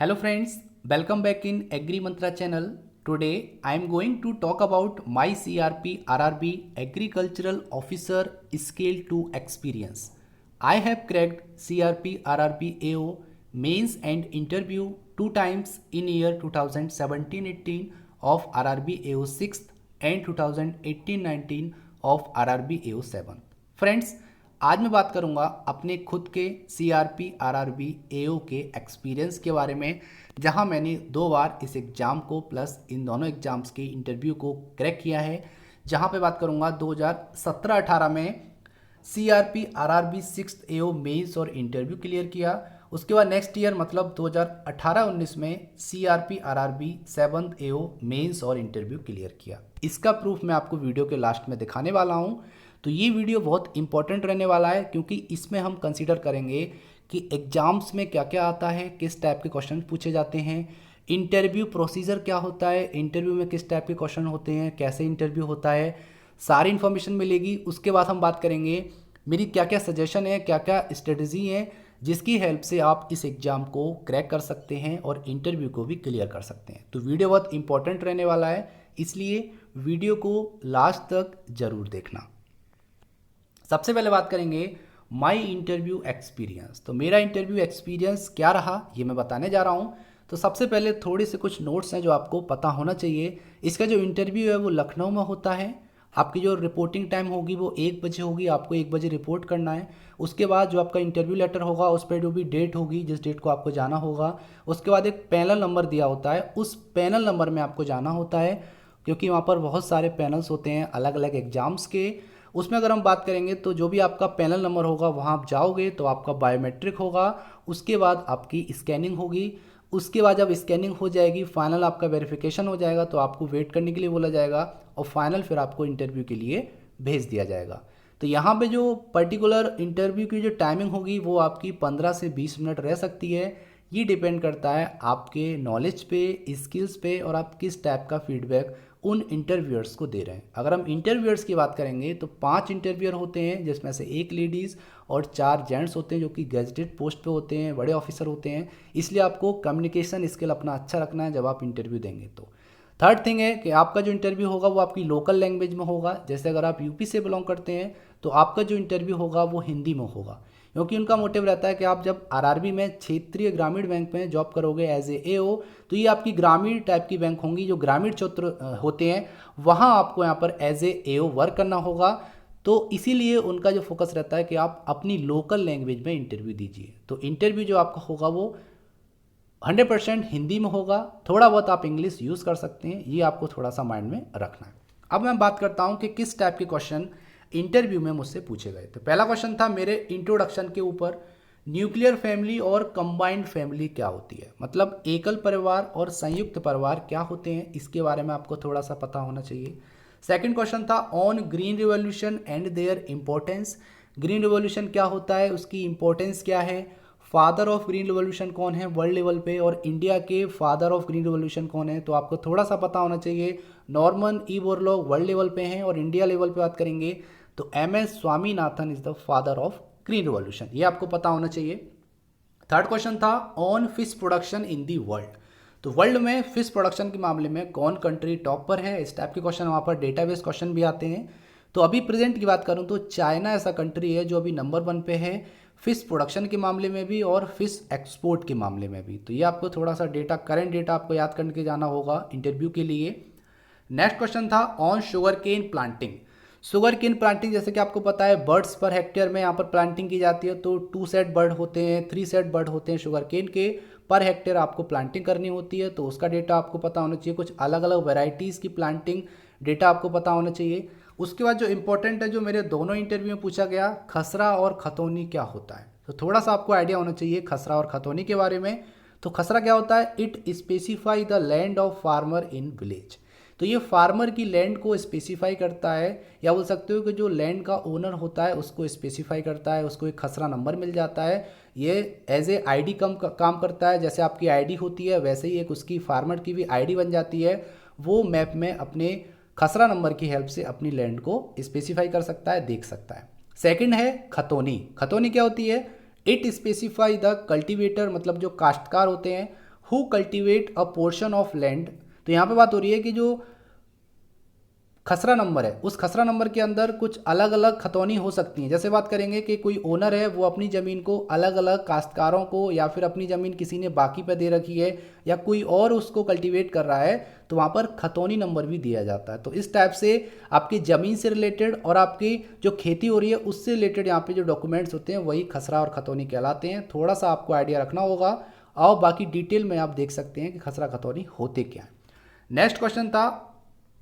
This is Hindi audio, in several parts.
Hello friends, welcome back in Agri Mantra channel. Today I am going to talk about my CRP RRB Agricultural Officer Scale 2 experience. I have cracked CRP RRB AO mains and interview two times in year 2017-18 of RRB AO 6th and 2018-19 of RRB AO 7th. Friends, आज मैं बात करूंगा अपने खुद के CRP RRB AO के एक्सपीरियंस के बारे में, जहां मैंने 2 बार इस एग्ज़ाम को प्लस इन दोनों एग्ज़ाम्स के इंटरव्यू को क्रैक किया है। जहां पे बात करूंगा 2017-18 में CRP RRB 6th AO mains और इंटरव्यू क्लियर किया। उसके बाद नेक्स्ट ईयर मतलब 2018-19 में CRP RRB 7th AO mains और इंटरव्यू क्लियर किया। इसका प्रूफ मैं आपको वीडियो के लास्ट में दिखाने वाला हूँ। तो ये वीडियो बहुत इंपॉर्टेंट रहने वाला है, क्योंकि इसमें हम कंसीडर करेंगे कि एग्जाम्स में क्या क्या आता है, किस टाइप के क्वेश्चन पूछे जाते हैं, इंटरव्यू प्रोसीजर क्या होता है, इंटरव्यू में किस टाइप के क्वेश्चन होते हैं, कैसे इंटरव्यू होता है, सारी इन्फॉर्मेशन मिलेगी। उसके बाद हम बात करेंगे मेरी क्या क्या सजेशन है, क्या क्या स्ट्रेटजी है जिसकी हेल्प से आप इस एग्ज़ाम को क्रैक कर सकते हैं और इंटरव्यू को भी क्लियर कर सकते हैं। तो वीडियो बहुत इंपॉर्टेंट रहने वाला है, इसलिए वीडियो को लास्ट तक ज़रूर देखना। सबसे पहले बात करेंगे माई इंटरव्यू एक्सपीरियंस। तो मेरा इंटरव्यू एक्सपीरियंस क्या रहा ये मैं बताने जा रहा हूँ। तो सबसे पहले थोड़े से कुछ नोट्स हैं जो आपको पता होना चाहिए। इसका जो इंटरव्यू है वो लखनऊ में होता है। आपकी जो रिपोर्टिंग टाइम होगी वो 1 बजे होगी, आपको 1 बजे रिपोर्ट करना है। उसके बाद जो आपका इंटरव्यू लेटर होगा उस पर जो भी डेट होगी, जिस डेट को आपको जाना होगा, उसके बाद एक पैनल नंबर दिया होता है, उस पैनल नंबर में आपको जाना होता है, क्योंकि वहाँ पर बहुत सारे पैनल्स होते हैं अलग अलग एग्जाम्स के। उसमें अगर हम बात करेंगे तो जो भी आपका पैनल नंबर होगा वहाँ आप जाओगे तो आपका बायोमेट्रिक होगा, उसके बाद आपकी स्कैनिंग होगी। उसके बाद जब स्कैनिंग हो जाएगी, फाइनल आपका वेरिफिकेशन हो जाएगा, तो आपको वेट करने के लिए बोला जाएगा और फाइनल फिर आपको इंटरव्यू के लिए भेज दिया जाएगा। तो यहाँ पे जो पर्टिकुलर इंटरव्यू की जो टाइमिंग होगी वो आपकी 15 से 20 मिनट रह सकती है। ये डिपेंड करता है आपके नॉलेज पे, स्किल्स पे और आप किस टाइप का फीडबैक उन इंटरव्यूअर्स को दे रहे हैं। अगर हम इंटरव्यूअर्स की बात करेंगे तो 5 इंटरव्यूअर होते हैं, जिसमें से 1 लेडीज़ और 4 जेंट्स होते हैं जो कि गेजेटेड पोस्ट पे होते हैं, बड़े ऑफिसर होते हैं। इसलिए आपको कम्युनिकेशन स्किल अपना अच्छा रखना है जब आप इंटरव्यू देंगे। तो थर्ड थिंग है कि आपका जो इंटरव्यू होगा वो आपकी लोकल लैंग्वेज में होगा। जैसे अगर आप यूपी से बिलोंग करते हैं तो आपका जो इंटरव्यू होगा वो हिंदी में होगा, क्योंकि उनका मोटिव रहता है कि आप जब आरआरबी में क्षेत्रीय ग्रामीण बैंक में जॉब करोगे एज ए एओ, तो ये आपकी ग्रामीण टाइप की बैंक होंगी। जो ग्रामीण क्षेत्र होते हैं वहाँ आपको यहाँ पर एज ए एओ वर्क करना होगा। तो इसीलिए उनका जो फोकस रहता है कि आप अपनी लोकल लैंग्वेज में इंटरव्यू दीजिए। तो इंटरव्यू जो आपका होगा वो 100% हिंदी में होगा। थोड़ा बहुत आप इंग्लिश यूज़ कर सकते हैं, ये आपको थोड़ा सा माइंड में रखना है। अब मैं बात करता हूँ कि किस टाइप के क्वेश्चन इंटरव्यू में मुझसे पूछे गए। तो पहला क्वेश्चन था मेरे इंट्रोडक्शन के ऊपर, न्यूक्लियर फैमिली और कंबाइंड फैमिली क्या होती है, मतलब एकल परिवार और संयुक्त परिवार क्या होते हैं, इसके बारे में आपको थोड़ा सा पता होना चाहिए। सेकंड क्वेश्चन था on green revolution and their importance. Green revolution क्या होता है, उसकी इंपॉर्टेंस क्या है, फादर ऑफ ग्रीन रिवॉल्यूशन कौन है वर्ल्ड लेवल पे, और इंडिया के फादर ऑफ ग्रीन रिवॉल्यूशन कौन है, तो आपको थोड़ा सा पता होना चाहिए। Norman E Borlaug world level पे हैं और इंडिया लेवल पे बात करेंगे तो MS Swaminathan is the father of green revolution, ये आपको पता होना चाहिए। थर्ड क्वेश्चन था on fish production in the world. तो वर्ल्ड में फिश प्रोडक्शन के मामले में कौन कंट्री टॉप पर है, इस टाइप के क्वेश्चन वहाँ पर डेटाबेस क्वेश्चन भी आते हैं। तो अभी प्रेजेंट की बात करूँ तो चाइना ऐसा कंट्री है जो अभी नंबर 1 पे है, फिश प्रोडक्शन के मामले में भी और फिश एक्सपोर्ट के मामले में भी। तो ये आपको थोड़ा सा डेटा, करंट डेटा आपको याद करके जाना होगा इंटरव्यू के लिए। नेक्स्ट क्वेश्चन था on sugar cane planting. Sugar cane planting जैसे कि आपको पता है बर्ड्स पर हेक्टेयर में यहाँ पर प्लांटिंग की जाती है, तो 2 सेट बर्ड होते हैं, 3 सेट बर्ड होते हैं शुगर केन के, पर हेक्टेयर आपको प्लांटिंग करनी होती है, तो उसका डेटा आपको पता होना चाहिए। कुछ अलग अलग वेराइटीज़ की प्लांटिंग डेटा आपको पता होना चाहिए। उसके बाद जो इंपॉर्टेंट है, जो मेरे दोनों इंटरव्यू में पूछा गया, खसरा और खतौनी क्या होता है, तो थोड़ा सा आपको आइडिया होना चाहिए खसरा और खतौनी के बारे में। तो खसरा क्या होता है, it specify the land of farmer in village. तो ये फार्मर की लैंड को स्पेसिफाई करता है, या बोल सकते हो कि जो लैंड का ओनर होता है उसको स्पेसिफाई करता है, उसको एक खसरा नंबर मिल जाता है। ये एज ए आईडी काम करता है, जैसे आपकी आईडी होती है वैसे ही एक उसकी फार्मर की भी आईडी बन जाती है। वो मैप में अपने खसरा नंबर की हेल्प से अपनी लैंड को स्पेसिफाई कर सकता है, देख सकता है। सेकंड है खतौनी। खतौनी क्या होती है, इट स्पेसिफाई द कल्टीवेटर, मतलब जो काश्तकार होते हैं who cultivate a portion of land. तो यहाँ पे बात हो रही है कि जो खसरा नंबर है उस खसरा नंबर के अंदर कुछ अलग अलग खतौनी हो सकती हैं। जैसे बात करेंगे कि कोई ओनर है वो अपनी ज़मीन को अलग अलग काश्तकारों को, या फिर अपनी ज़मीन किसी ने बाकी पे दे रखी है, या कोई और उसको कल्टीवेट कर रहा है, तो वहाँ पर खतौनी नंबर भी दिया जाता है। तो इस टाइप से आपकी ज़मीन से रिलेटेड और आपकी जो खेती हो रही है उससे रिलेटेड यहाँ पे जो डॉक्यूमेंट्स होते हैं वही खसरा और खतौनी कहलाते हैं। थोड़ा सा आपको आइडिया रखना होगा, और बाकी डिटेल में आप देख सकते हैं कि खसरा खतौनी होते क्या हैं। नेक्स्ट क्वेश्चन था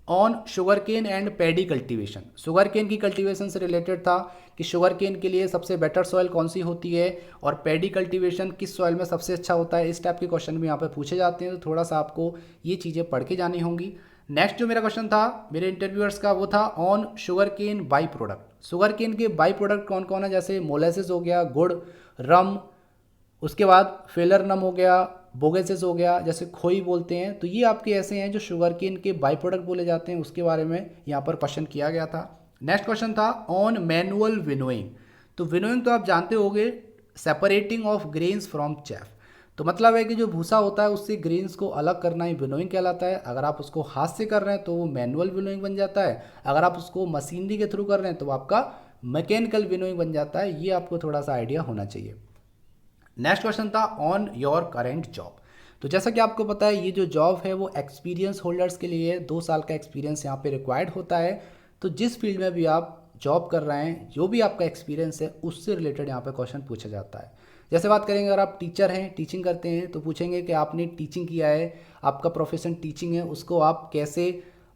on sugar cane and paddy cultivation. Sugar cane की कल्टीवेशन से रिलेटेड था कि शुगर केन के लिए सबसे बेटर सॉइल कौन सी होती है, और पैडी कल्टीवेशन किस सॉइल में सबसे अच्छा होता है। इस टाइप के क्वेश्चन भी यहाँ पे पूछे जाते हैं, तो थोड़ा सा आपको ये चीज़ें पढ़ के जानी होंगी। नेक्स्ट जो मेरा क्वेश्चन था मेरे इंटरव्यूअर्स का वो था on sugar cane by product. Sugar cane के बाई प्रोडक्ट कौन कौन है, जैसे मोलेसिस हो गया, गुड़, रम, उसके बाद फेलर नम हो गया, बोगेसिस हो गया, जैसे खोई बोलते हैं। तो ये आपके ऐसे हैं जो शुगर केन के बाई प्रोडक्ट बोले जाते हैं, उसके बारे में यहाँ पर क्वेश्चन किया गया था। नेक्स्ट क्वेश्चन था ऑन मैनुअल विनोइंग। तो विनोइंग तो आप जानते होंगे, separating of grains from chaff. तो मतलब है कि जो भूसा होता है उससे ग्रेन्स को अलग करना ही विनोइंग कहलाता है। अगर आप उसको हाथ से कर रहे हैं तो वो मैनुअल विनोइंग बन जाता है, अगर आप उसको मशीनरी के थ्रू कर रहे हैं तो वो आपका मैकेनिकल विनोइंग बन जाता है। ये आपको थोड़ा सा आइडिया होना चाहिए। नेक्स्ट क्वेश्चन था ऑन योर करेंट जॉब। तो जैसा कि आपको पता है ये जो जॉब है वो एक्सपीरियंस होल्डर्स के लिए 2 साल का एक्सपीरियंस यहाँ पे रिक्वायर्ड होता है। तो जिस फील्ड में भी आप जॉब कर रहे हैं, जो भी आपका एक्सपीरियंस है उससे रिलेटेड यहाँ पे क्वेश्चन पूछा जाता है। जैसे बात करेंगे, अगर आप टीचर हैं, टीचिंग करते हैं, तो पूछेंगे कि आपने टीचिंग किया है, आपका प्रोफेशन टीचिंग है, उसको आप कैसे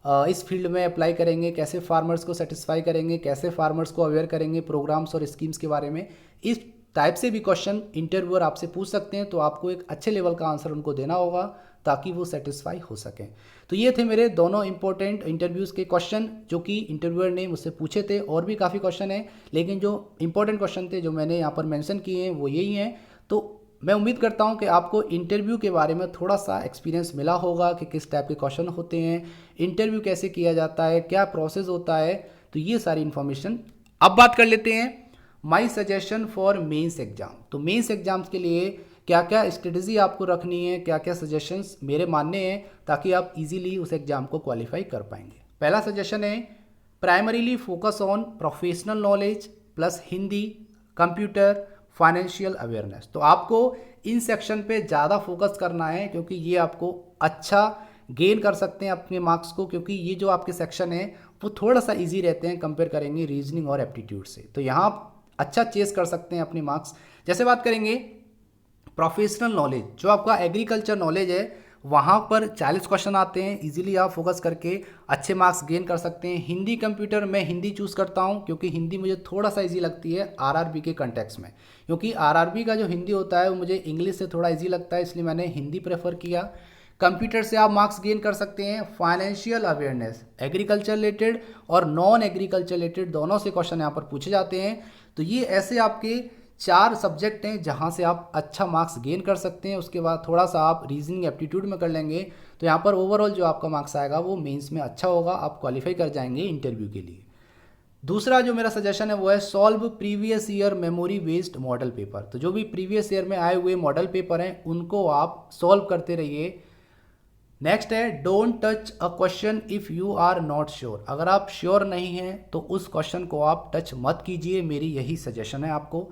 इस फील्ड में अप्लाई करेंगे, कैसे फार्मर्स को सेटिस्फाई करेंगे, कैसे फार्मर्स को अवेयर करेंगे प्रोग्राम्स और स्कीम्स के बारे में। इस टाइप से भी क्वेश्चन इंटरव्यूअर आपसे पूछ सकते हैं, तो आपको एक अच्छे लेवल का आंसर उनको देना होगा ताकि वो सेटिस्फाई हो सकें। तो ये थे मेरे दोनों इंपॉर्टेंट इंटरव्यूज़ के क्वेश्चन जो कि इंटरव्यूअर ने मुझसे पूछे थे। और भी काफ़ी क्वेश्चन हैं, लेकिन जो इंपॉर्टेंट क्वेश्चन थे जो मैंने यहाँ पर मेंशन किए हैं वो यही हैं। तो मैं उम्मीद करता हूँ कि आपको इंटरव्यू के बारे में थोड़ा सा एक्सपीरियंस मिला होगा कि किस टाइप के क्वेश्चन होते हैं, इंटरव्यू कैसे किया जाता है, क्या प्रोसेस होता है। तो ये सारी इन्फॉर्मेशन। अब बात कर लेते हैं my suggestion for mains exam. तो मेंस एग्जाम्स के लिए क्या क्या स्ट्रेटजी आपको रखनी है, क्या क्या सजेशंस मेरे मानने हैं ताकि आप इजीली उस एग्ज़ाम को क्वालिफाई कर पाएंगे। पहला सजेशन है primarily focus on professional knowledge plus Hindi, computer, financial awareness. तो आपको इन सेक्शन पे ज़्यादा फोकस करना है, क्योंकि ये आपको अच्छा गेन कर सकते हैं अपने मार्क्स को, क्योंकि ये जो आपके सेक्शन है वो थोड़ा सा इजी रहते हैं कंपेयर करेंगे रीजनिंग और एप्टीट्यूड से। तो यहाँ आप अच्छा चेस कर सकते हैं अपने मार्क्स। जैसे बात करेंगे प्रोफेशनल नॉलेज, जो आपका एग्रीकल्चर नॉलेज है वहाँ पर 40 क्वेश्चन आते हैं, इजीली आप फोकस करके अच्छे मार्क्स गेन कर सकते हैं। हिंदी, कंप्यूटर, मैं हिंदी चूज़ करता हूँ क्योंकि हिंदी मुझे थोड़ा सा इजी लगती है आरआरबी के कंटेक्स्ट में, क्योंकि आरआरबी का जो हिंदी होता है वो मुझे इंग्लिश से थोड़ा इजी लगता है, इसलिए मैंने हिंदी प्रेफर किया। कंप्यूटर से आप मार्क्स गेन कर सकते हैं। फाइनेंशियल अवेयरनेस, एग्रीकल्चर रिलेटेड और नॉन एग्रीकल्चर रिलेटेड दोनों से क्वेश्चन यहाँ पर पूछे जाते हैं। तो ये ऐसे आपके 4 सब्जेक्ट हैं जहाँ से आप अच्छा मार्क्स गेन कर सकते हैं। उसके बाद थोड़ा सा आप रीजनिंग एप्टीट्यूड में कर लेंगे तो यहाँ पर ओवरऑल जो आपका मार्क्स आएगा वो मेंस में अच्छा होगा, आप क्वालिफाई कर जाएंगे इंटरव्यू के लिए। दूसरा जो मेरा सजेशन है वो है solve previous year memory based model paper. तो जो भी प्रीवियस ईयर में आए हुए मॉडल पेपर हैं उनको आप सॉल्व करते रहिए। नेक्स्ट है don't touch a question if you are not sure. अगर आप श्योर नहीं हैं तो उस क्वेश्चन को आप टच मत कीजिए, मेरी यही सजेशन है आपको।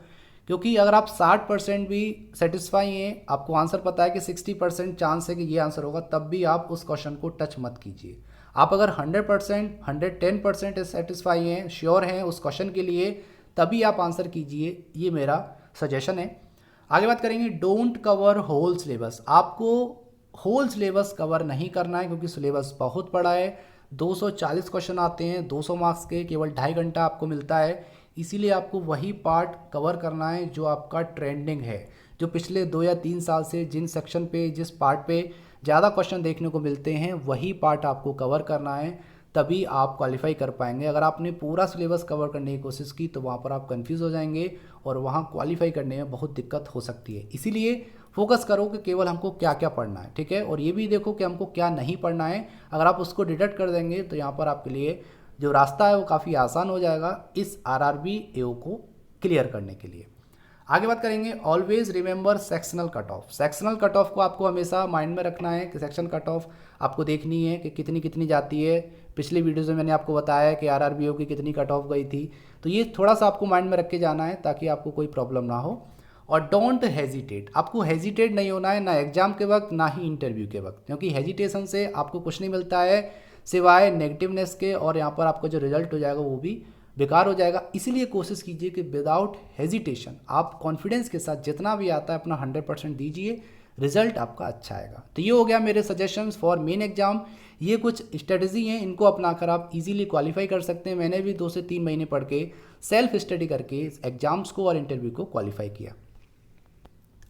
क्योंकि अगर आप 60% भी सेटिस्फाई हैं, आपको आंसर पता है कि 60% चांस है कि ये आंसर होगा, तब भी आप उस क्वेश्चन को टच मत कीजिए। आप अगर 100%, 110% सेटिस्फाई हैं, श्योर हैं उस क्वेश्चन के लिए, तभी आप आंसर कीजिए, ये मेरा सजेशन है। आगे बात करेंगे डोंट कवर होल सिलेबस। आपको होल सिलेबस कवर नहीं करना है क्योंकि सिलेबस बहुत बड़ा है, 240 क्वेश्चन आते हैं, 200 मार्क्स के, केवल 2.5 घंटा आपको मिलता है। इसीलिए आपको वही पार्ट कवर करना है जो आपका ट्रेंडिंग है, जो पिछले 2 या 3 साल से जिन सेक्शन पे, जिस पार्ट पे ज़्यादा क्वेश्चन देखने को मिलते हैं, वही पार्ट आपको कवर करना है, तभी आप क्वालिफाई कर पाएंगे। अगर आपने पूरा सिलेबस कवर करने की कोशिश की तो वहाँ पर आप कंफ्यूज हो जाएंगे और वहाँ क्वालिफाई करने में बहुत दिक्कत हो सकती है। इसीलिए फोकस करो कि केवल हमको क्या क्या पढ़ना है, ठीक है, और ये भी देखो कि हमको क्या नहीं पढ़ना है। अगर आप उसको डिडक्ट कर देंगे तो यहाँ पर आपके लिए जो रास्ता है वो काफ़ी आसान हो जाएगा इस आरआरबी एओ को क्लियर करने के लिए। आगे बात करेंगे always remember sectional cut off. Sectional cut off को आपको हमेशा माइंड में रखना है कि सेक्शन कट ऑफ आपको देखनी है कि कितनी कितनी जाती है। पिछले वीडियोज़ में मैंने आपको बताया कि आरआरबीओ की कितनी कट ऑफ गई थी, तो ये थोड़ा सा आपको माइंड में रख के जाना है ताकि आपको कोई प्रॉब्लम ना हो। और डोंट हेजिटेट, आपको हेजिटेट नहीं होना है, ना एग्जाम के वक्त ना ही इंटरव्यू के वक्त, क्योंकि हेजिटेशन से आपको कुछ नहीं मिलता है सिवाय नेगेटिवनेस के, और यहाँ पर आपका जो रिजल्ट हो जाएगा वो भी बेकार हो जाएगा। इसीलिए कोशिश कीजिए कि विदाउट हेजिटेशन आप कॉन्फिडेंस के साथ जितना भी आता है अपना 100% दीजिए, रिजल्ट आपका अच्छा आएगा। तो ये हो गया मेरे सजेशंस फॉर मेन एग्जाम। ये कुछ स्ट्रेटजी हैं, इनको अपनाकर आप इजीली क्वालिफाई कर सकते हैं। मैंने भी 2 से 3 महीने पढ़ के सेल्फ स्टडी करके एग्जाम्स को और इंटरव्यू को क्वालिफाई किया।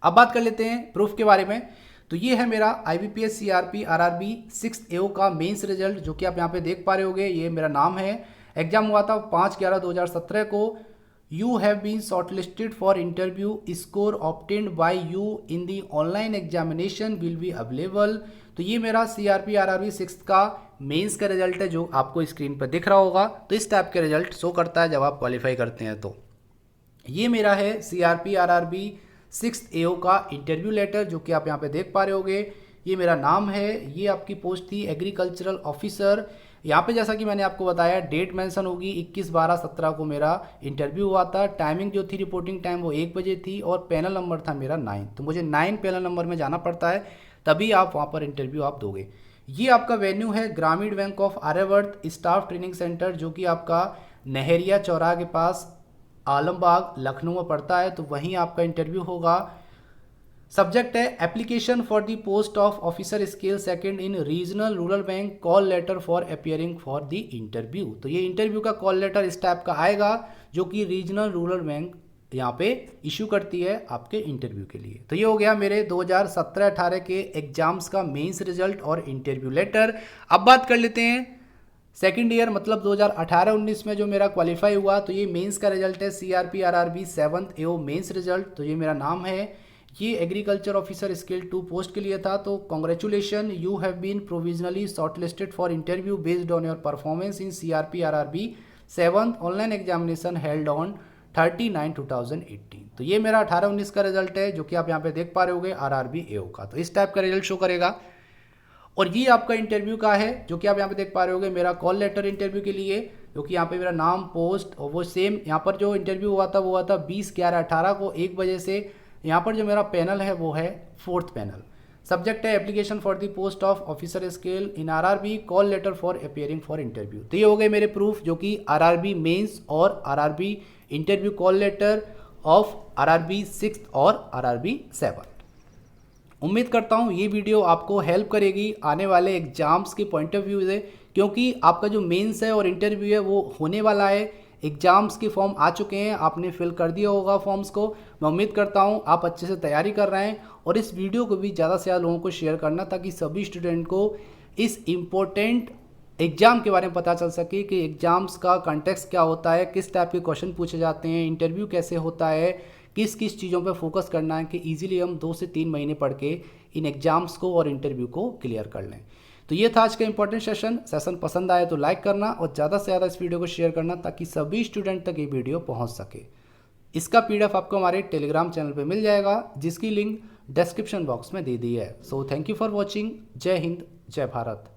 अब बात कर लेते हैं प्रूफ के बारे में। तो ये है मेरा IBPS CRP RRB 6th AO का मेंस रिजल्ट, जो कि आप यहाँ पे देख पा रहे होगे। ये मेरा नाम है, एग्जाम हुआ था 5/11/2017 को। You have been shortlisted for interview, score obtained by you in the online examination will be available. तो ये मेरा CRP RRB 6th का मेंस का रिजल्ट है, जो आपको स्क्रीन पर दिख रहा होगा। तो इस टाइप के रिजल्ट शो करता है जब आप क्वालिफाई करते हैं। तो ये मेरा है CRP RRB 6th AO का इंटरव्यू लेटर, जो कि आप यहाँ पे देख पा रहे होगे। ये मेरा नाम है, ये आपकी पोस्ट थी एग्रीकल्चरल ऑफिसर। यहाँ पे जैसा कि मैंने आपको बताया डेट मेंशन होगी, 21/12/17 को मेरा इंटरव्यू हुआ था। टाइमिंग जो थी रिपोर्टिंग टाइम वो 1 बजे थी, और पैनल नंबर था मेरा 9। तो मुझे 9 पैनल नंबर में जाना पड़ता है, तभी आप वहाँ पर इंटरव्यू आप दोगे। ये आपका वेन्यू है Gramin bank of Aryavart staff training centre, जो कि आपका नहरिया चौराहा के पास आलमबाग लखनऊ में पड़ता है। तो वहीं आपका इंटरव्यू होगा। सब्जेक्ट है application for the post of officer scale second in regional rural bank, call letter for appearing for the interview. तो ये इंटरव्यू का कॉल लेटर इस टाइप का आएगा, जो कि रीजनल रूरल बैंक यहाँ पे इशू करती है आपके इंटरव्यू के लिए। तो ये हो गया मेरे 2017-18 के एग्जाम्स का मेंस रिजल्ट और इंटरव्यू लेटर। अब बात कर लेते हैं सेकेंड ईयर, मतलब 2018-19 में जो मेरा क्वालिफाई हुआ। तो ये मेंस का रिजल्ट है CRP RRB 7th AO mains result. तो ये मेरा नाम है, ये एग्रीकल्चर ऑफिसर स्केल 2 पोस्ट के लिए था। तो congratulation, you have been provisionally shortlisted for interview based on your performance in CRP RRB 7th online examination held on 30/9/2018। तो ये मेरा 18-19 का रिजल्ट है, जो कि आप यहाँ पे देख पा रहे होगे RRB AO का। तो इस टाइप का रिजल्ट शो करेगा। और ये आपका इंटरव्यू का है, जो कि आप यहाँ पे देख पा रहे होगे मेरा कॉल लेटर इंटरव्यू के लिए, जो कि यहाँ पे मेरा नाम, पोस्ट, और वो सेम यहाँ पर जो इंटरव्यू हुआ था वो हुआ था 20/11/18 को 1 बजे से। यहाँ पर जो मेरा पैनल है वो है 4th पैनल। सब्जेक्ट है application for the post of officer scale in RRB, call letter for appearing for interview. तो ये हो गए मेरे प्रूफ, जो कि RRB मेंस और RRB interview call letter of RRB 6th और RRB 7। उम्मीद करता हूँ ये वीडियो आपको हेल्प करेगी आने वाले एग्जाम्स के पॉइंट ऑफ व्यू से, क्योंकि आपका जो मेंस है और इंटरव्यू है वो होने वाला है। एग्जाम्स के फॉर्म आ चुके हैं, आपने फिल कर दिया होगा फॉर्म्स को। मैं उम्मीद करता हूँ आप अच्छे से तैयारी कर रहे हैं, और इस वीडियो को भी ज़्यादा से ज़्यादा लोगों को शेयर करना, ताकि सभी स्टूडेंट को इस इम्पोर्टेंट एग्जाम के बारे में पता चल सके कि एग्जाम्स का कंटेक्स्ट क्या होता है, किस टाइप के क्वेश्चन पूछे जाते हैं, इंटरव्यू कैसे होता है, किस किस चीज़ों पर फोकस करना है, कि इजीली हम 2 से 3 महीने पढ़ के इन एग्जाम्स को और इंटरव्यू को क्लियर कर लें। तो ये था आज का इंपॉर्टेंट सेशन पसंद आए तो लाइक करना, और ज़्यादा से ज़्यादा इस वीडियो को शेयर करना, ताकि सभी स्टूडेंट तक ये वीडियो पहुँच सके। इसका PDF आपको हमारे टेलीग्राम चैनल पर मिल जाएगा, जिसकी लिंक डिस्क्रिप्शन बॉक्स में दे दी है। So thank you for watching. जय हिंद, जय भारत।